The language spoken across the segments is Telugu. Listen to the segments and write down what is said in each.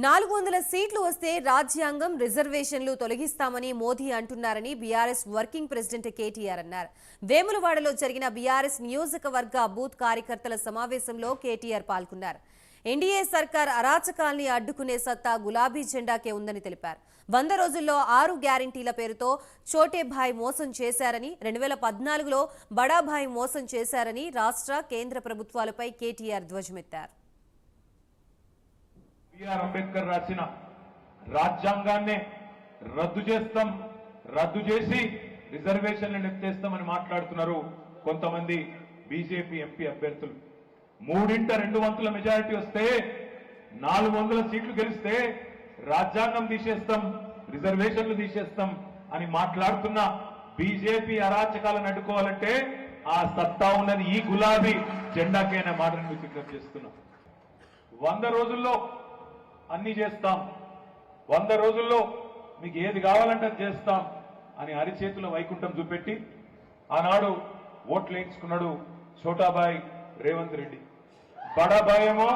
400 సీట్లు వస్తే రాజ్యాంగం రిజర్వేషన్లు తొలగిస్తామని మోదీ అంటున్నారని బీఆర్ఎస్ వర్కింగ్ ప్రెసిడెంట్ కేటీఆర్ అన్నారు. వేములవాడలో జరిగిన బీఆర్ఎస్ నియోజకవర్గ బూత్ కార్యకర్తల సమావేశంలో కేటీఆర్ పాల్గొన్నారు. ఎన్డీఏ సర్కార్ అరాచకాల్ని అడ్డుకునే సత్తా గులాబీ జెండాకే ఉందని తెలిపారు. 100 రోజుల్లో 6 గ్యారంటీల పేరుతో చోటేభాయ్ మోసం చేశారని, 2014లో బడాభాయ్ మోసం చేశారని రాష్ట్ర కేంద్ర ప్రభుత్వాలపై కేటీఆర్ ధ్వజమెత్తారు. అంబేద్కర్ రాసిన రాజ్యాంగాన్ని రద్దు చేసి రిజర్వేషన్లను ఎత్తేస్తామని మాట్లాడుతున్నారు కొంతమంది బీజేపీ ఎంపీ అభ్యర్థులు. 3/2 మెజారిటీ వస్తే 400 సీట్లు గెలిస్తే రాజ్యాంగం తీసేస్తాం, రిజర్వేషన్లు తీసేస్తాం అని మాట్లాడుతున్న బీజేపీ అరాచకాలను అడ్డుకోవాలంటే ఆ సత్తా ఉన్నది ఈ గులాబీ జెండాకైనా మాటను మీకు విజ్ఞప్తి చేస్తున్నాం. 100 రోజుల్లో అన్ని చేస్తాం, 100 రోజుల్లో మీకు ఏది కావాలంటే అది చేస్తాం అని అరిచేతుల వైకుంఠం చూపెట్టి ఆనాడు ఓట్లు వేయించుకున్నాడు చోటాబాయ్ రేవంత్ రెడ్డి. బడాబాయ్ ఏమో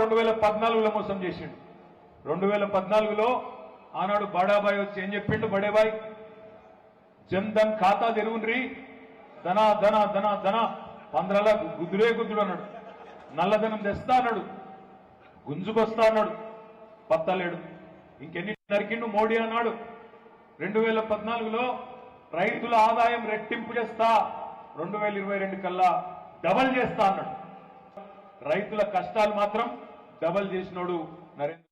2014లో మోసం చేసిండు. 2014లో ఆనాడు బడాబాయ్ వచ్చి ఏం చెప్పిండు? బడేబాయ్ జన్ధన్ ఖాతా తెరుగుండ్రి, ధన ధన ధన ధన 15 గుద్దురే గుద్దుడు అన్నాడు. నల్లధనం తెస్తా అన్నాడు, గుంజుకొస్తా అన్నాడు, పత్తలేడు. ఇంకెన్ని నరికిండు మోడీ అన్నాడు. 2014లో రైతుల ఆదాయం రెట్టింపు చేస్తా, 2022 కల్లా డబల్ చేస్తా అన్నాడు. రైతుల కష్టాలు మాత్రం డబల్ చేసినోడు నరేంద్ర